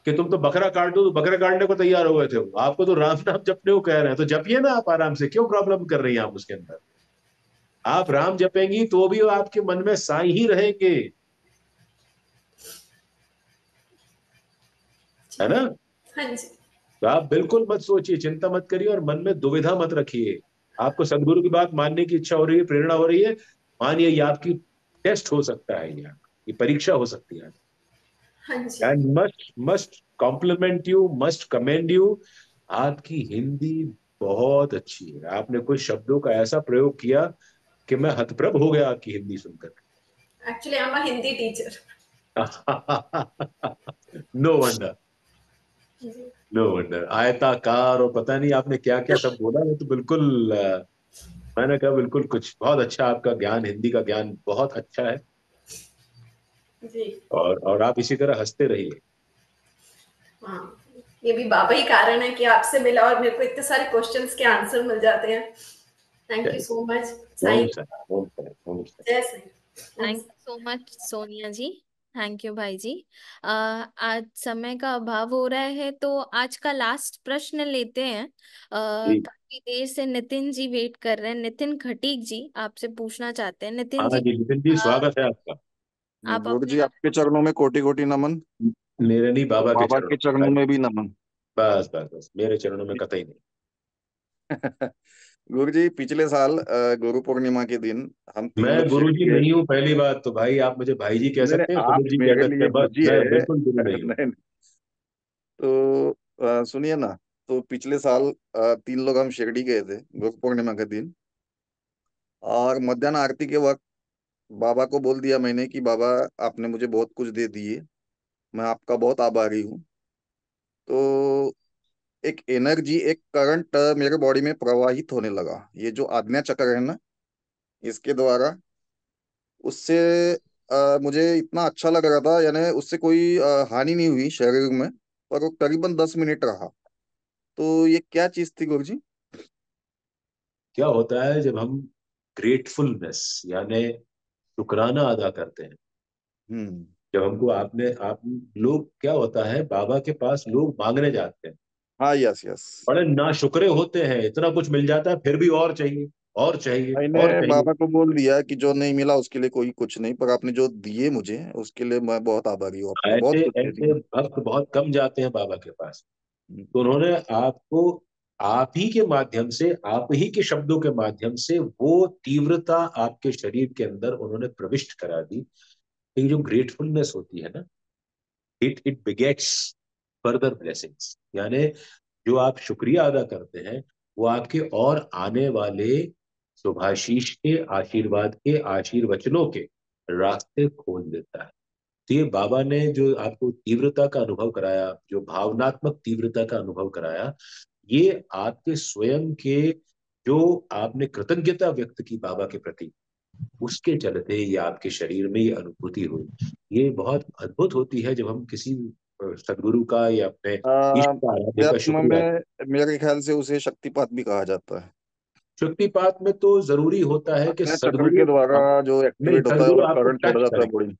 कि तुम तो बकरा काट दो, तो बकरा काटने को तैयार हो गए थे वो। आपको तो राम नाम जपने को कह रहे हैं, तो जपिए ना आप आराम से, क्यों प्रॉब्लम कर रही हैं आप उसके अंदर? आप राम जपेंगी तो भी आपके मन में साईं ही रहेंगे, है ना?
हाँ जी।
तो आप बिल्कुल मत सोचिए, चिंता मत करिए और मन में दुविधा मत रखिए। आपको सदगुरु की बात मानने की इच्छा हो रही है, प्रेरणा हो रही है, मानिए। ये आपकी टेस्ट हो सकता है, ये परीक्षा हो सकती है।
हाँ जी।
And must compliment you, must commend you. आपकी हिंदी बहुत अच्छी है। आपने कुछ शब्दों का ऐसा प्रयोग किया कि मैं हतप्रभ हो गया आपकी हिंदी सुनकर।
Actually I am a Hindi teacher.
No wonder, no wonder. आयताकार और पता नहीं आपने क्या क्या सब बोला, वो तो बिल्कुल मैंने कहा बिल्कुल कुछ बहुत अच्छा। आपका ज्ञान, हिंदी का ज्ञान बहुत अच्छा है।
जी।
और आप इसी तरह हंसते रहिए।
हाँ, ये भी बाबा ही कारण है कि आपसे मिला और मेरे को इतने सारे क्वेश्चंस के आंसर मिल जाते हैं। थैंक यू
चलिए,
so much
Om
Sai.
Sir, Om sir, Om sir.
जय Sai. Om.
Thank you so much Sonia ji. Thank you भाई जी। आज समय का अभाव हो रहा है, तो आज का लास्ट प्रश्न लेते हैं।
जी,
काफी देर से नितिन जी वेट कर रहे हैं। नितिन खटीक जी आपसे पूछना चाहते हैं। नितिन
हाँ
जी,
जी नितिन जी, स्वागत है आपका।
आप
गुरु
अपने
जी, आपके चरणों में कोटि कोटि नमन।
मेरे नहीं,
और
बाबा के
बाबा
चरणों
के
में।
चरणों में भी नमन।
बस बस बस, मेरे चरणों में कतई नहीं।
गुरु जी, पिछले साल गुरु पूर्णिमा के दिन हम तीन
मैं
लोग
गुरु जी
शिरडी गए
नहीं
थे।
हूँ, पहली बात तो। भाई आप मुझे भाई जी कह
नहीं
सकते हैं,
नहीं, आप
सुमित जी कह
मेरे
सकते
लिए
हैं,
गुरु
बस
जी
मैं
है।
बिल्कुल गुरु नहीं हूँ।
नहीं नहीं। तो सुनिए ना। तो पिछले साल तीन लोग हम शिरडी गए थे गुरु पूर्णिमा के दिन। और मध्याह्न आरती के वक्त बाबा को बोल दिया मैंने कि बाबा, आपने मुझे बहुत कुछ दे दिए, मैं आपका बहुत आभारी हूँ। तो एक एनर्जी, एक करंट मेरे बॉडी में प्रवाहित होने लगा। ये जो आज्ञा चक्र है ना, इसके द्वारा उससे मुझे इतना अच्छा लग रहा था। यानी उससे कोई हानि नहीं हुई शरीर में, पर वो करीबन 10 मिनट रहा। तो ये क्या चीज थी गुरु जी?
क्या होता है जब हम ग्रेटफुलनेस यानी शुक्राना अदा करते हैं,
हम्म।
जब हमको आपने आप लोग, क्या होता है बाबा के पास लोग मांगने जाते हैं,
हाँ, यस यस।
बड़े नाशुक्रे होते हैं, इतना कुछ मिल जाता है फिर भी और चाहिए, और चाहिए,
मैंने
और चाहिए।
बाबा को बोल दिया कि जो नहीं मिला उसके लिए कोई कुछ नहीं, पर आपने जो दिए मुझे उसके लिए मैं बहुत आभारी हूँ। आपका बहुत
ऐसे
कुछ दे
ऐसे
दिया।
भक्त बहुत कम जाते हैं बाबा के पास।
हम्म।
तो उन्होंने आपको, आप ही के माध्यम से, आप ही के शब्दों के माध्यम से वो तीव्रता आपके शरीर के अंदर उन्होंने प्रविष्ट करा दी। ये जो ग्रेटफुलनेस होती है ना, इट बिगेट्स फर्दर ब्लेसिंग्स। यानी जो आप शुक्रिया अदा करते हैं, वो आपके और आने वाले शुभाशीष के, आशीर्वाद के, आशीर्वचनों के रास्ते खोल देता है। तो ये बाबा ने जो आपको तीव्रता का अनुभव कराया, जो भावनात्मक तीव्रता का अनुभव कराया, ये आपके स्वयं के, जो आपने कृतज्ञता व्यक्त की बाबा के प्रति, उसके चलते ये आपके शरीर में ये अनुभूति हुई। ये बहुत अद्भुत होती है जब हम किसी सदगुरु का या अपने ईश्वर का, आराध्य का
अध्यात्म
शुक्रिया।
में मेरे ख्याल से उसे शक्तिपात भी कहा जाता है।
शक्तिपात में तो जरूरी होता है कि
आज्ञा चक्र
सदगुरु
के द्वारा जो
नहीं,
एक्टिवेट होता है
सदगुरु
और
आपको
करंट छोड़ा
टच
जाता है
करे,
बॉडी में।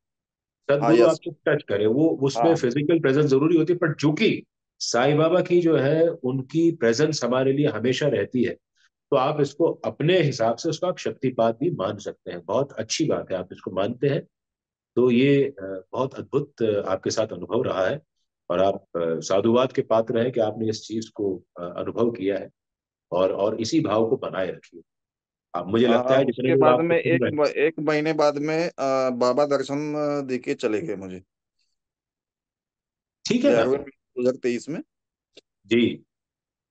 हाँ,
सदगुरु
यस।
आपको टच करे, वो उसमें
हाँ।
फिजिकल प्रेजेंस जरूरी होती है। पर चूंकि साईं बाबा की जो है उनकी प्रेजेंस हमारे लिए हमेशा रहती है, तो आप इसको अपने हिसाब से उसका आप शक्तिपात भी मान सकते हैं। बहुत अच्छी बात है, आप इसको मानते हैं। तो ये बहुत अद्भुत आपके साथ अनुभव रहा है। और आप साधुवाद के पात्र हैं कि आपने इस चीज को अनुभव किया है। और इसी भाव को बनाए रखिए। अब मुझे लगता है जितने
उसके
लोग
बाद
आपको
में
सुन रहे हैं।
एक महीने बाद में बाबा दर्शन दे के चले गए मुझे,
ठीक है ना
11वें
फिर।
2023 में।
जी।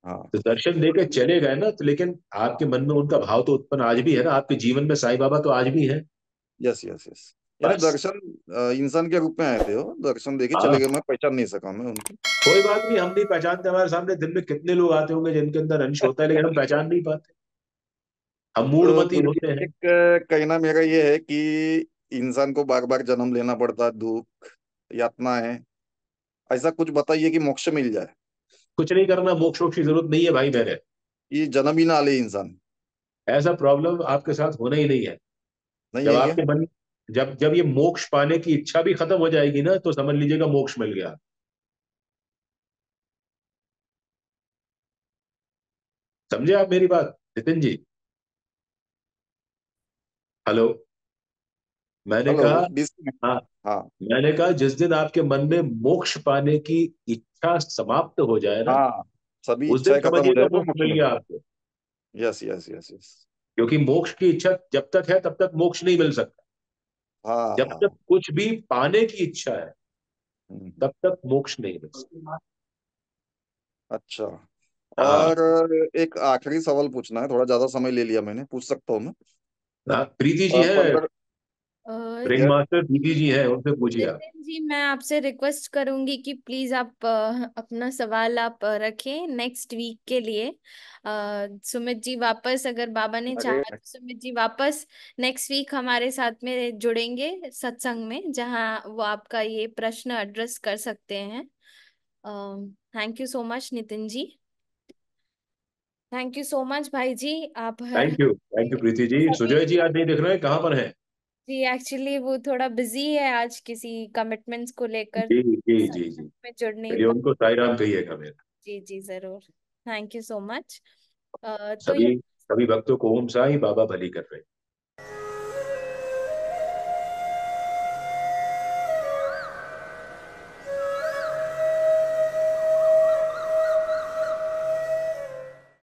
हाँ।
तो दर्शन दे के चले गए ना, तो लेकिन आपके मन में उनका भाव तो उत्पन्न आज भी है ना, आपके जीवन में साईं बाबा तो आज भी है।
Yes yes yes. यानी
बस।
दर्शन इंसान के रूप में आए थे। वो दर्शन देके चले
हाँ,
गए, मैं पहचान नहीं सका मैं उनको।
कोई बात नहीं, हम नहीं पहचानते। हमारे सामने दिन में कितने लोग आते होंगे जिनके अंदर अंश होता है, लेकिन हम पहचान नहीं पाते। हम
तो
मूढ़मती
गुरु जी,
होते हैं।
एक कहना मेरा ये है कि इंसान को बार बार जन्म लेना पड़ता है, दुख यातना है। ऐसा कुछ बताइए कि मोक्ष मिल जाए,
कुछ नहीं करना, मोक्ष वोक्ष की जरूरत नहीं है भाई बहन।
ये जन्म ही ना ले इंसान।
ऐसा प्रॉब्लम आपके साथ होना ही नहीं है।
नहीं
जब
है क्या?
आपके मन, जब जब ये मोक्ष पाने की इच्छा भी खत्म हो जाएगी ना, तो समझ लीजिएगा मोक्ष मिल गया। समझे आप मेरी बात नितिन जी? हेलो। मैंने
हेलो,
कहा,
बीस मिनट।
हाँ,
हाँ
मैंने कहा जिस दिन आपके मन में मोक्ष पाने की इच्छा समाप्त हो जाए ना,
हाँ, सभी
उस दिन
इच्छाएं खत्म हो
समझिएगा
जाए तो
मोक्ष
मोक्ष
मिल
मिल
गया
जाए।
आपको।
Yes yes yes yes.
क्योंकि मोक्ष की इच्छा जब तक है तब तक मोक्ष नहीं मिल सकता।
हाँ
जब तक
हाँ।
कुछ भी पाने की इच्छा है
हम्म,
तब तक मोक्ष नहीं मिल सकता।
अच्छा।
हाँ।
और एक आखिरी सवाल पूछना है, थोड़ा ज्यादा समय ले लिया मैंने, पूछ सकता हूँ मैं?
हाँ, प्रीति जी है,
15।
Ring
yes.
Master Preeti ji है, उनसे पूछिए आप।
नितिन जी, मैं आपसे रिक्वेस्ट करूंगी कि प्लीज आप अपना सवाल आप रखें नेक्स्ट वीक के लिए। सुमित जी वापस, अगर बाबा ने
अरे
चाहा तो सुमित जी वापस नेक्स्ट वीक हमारे साथ में जुड़ेंगे सत्संग में, जहां वो आपका ये प्रश्न एड्रेस कर सकते हैं। Thank you so much Nitin ji. Thank you so much भाई जी। आप
थैंक यू प्रीति जी।
सभी,
सुजय जी आज नहीं दिख रहे हैं, कहाँ पर हैं?
जी एक्चुअली वो थोड़ा बिजी है आज किसी कमिटमेंट्स को लेकर,
जी जी जी जी।
सत्संग में जुड़ नहीं
कहिए
पा।
उनको साई राम कहिएगा मेरा।
जी जी जरूर। Thank you so much. तो ये
सभी सभी भक्तों को ओम साई बाबा भली कर रहे हैं।